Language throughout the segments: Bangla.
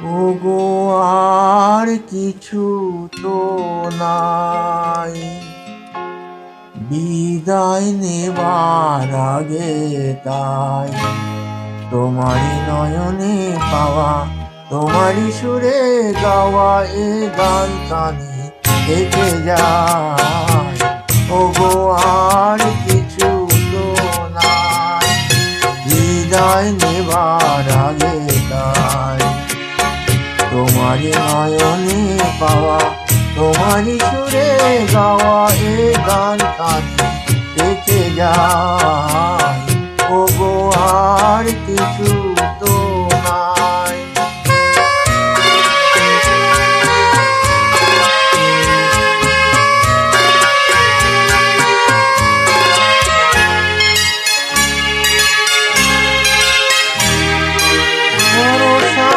ওগো আর কিছু তো নাই, বিদায় নেবার আগে তাই তোমারই নয়নে পাওয়া, তোমারই সুরে গাওয়া এ গান কানে থেকে যায়। ওগো আর কিছু তো নাই, বিদায় নেবার আগে তাই তোমারই নয়নে পাওয়া, তোমারই সুরে গাওয়া এ গান কানে থেকে যায়। ওগো আর কিছু তো নাই। ভরসা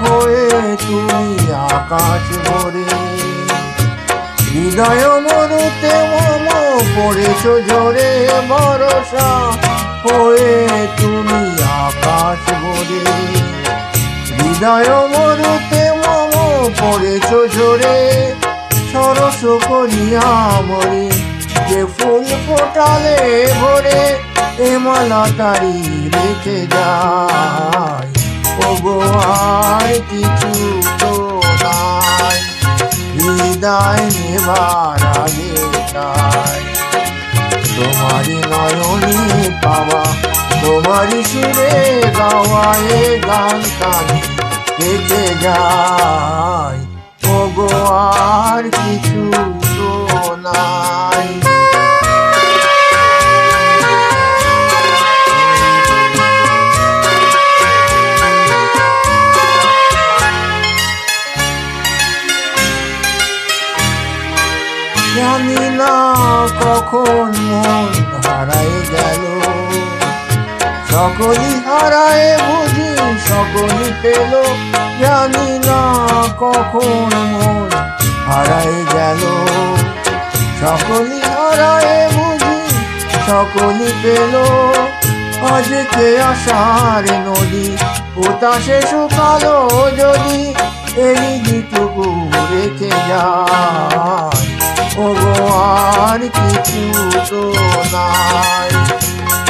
হয়ে তুমি আকাশ ভরে, হৃদয় মরুতে মম পড়েছ ঝরে। ভরসা হয়ে তুমি আকাশ ভরে, হৃদয় মরুতে মম পড়েছ ঝরে। সরস করিয়া মরে যে ফুল ফোটালে ভরে, এ মালা তারি রেখে যায়। ওগো আর কিছু তো নাই, বিদায় নেবার আগে তাই তোমারই নয়নে পাওয়া, তোমারই সুরে গাওয়া এ গান কানে থেকে যায়। ওগো আর কিছু তো নাই। জানি না কখন মন হারায় গেল, সকলই হারায় বুঝি সকলই পেল। জানি না কখন মন হারায় গেল, সকলই হারায় বুঝি সকলই পেল। আজকে আশার নদী উতাসে শুকালো যদি, এরই যেটুকু রেখে যায়। ওগো আর কিছু তো নাই,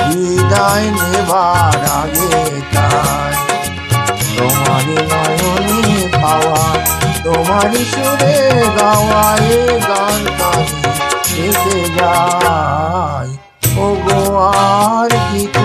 বিদায় নেবার আগে তাই তোমারই নয়নে পাওয়া, তোমারই সুরে গাওয়া এ গান কানে থেকে যায়। ওগো আর কিছু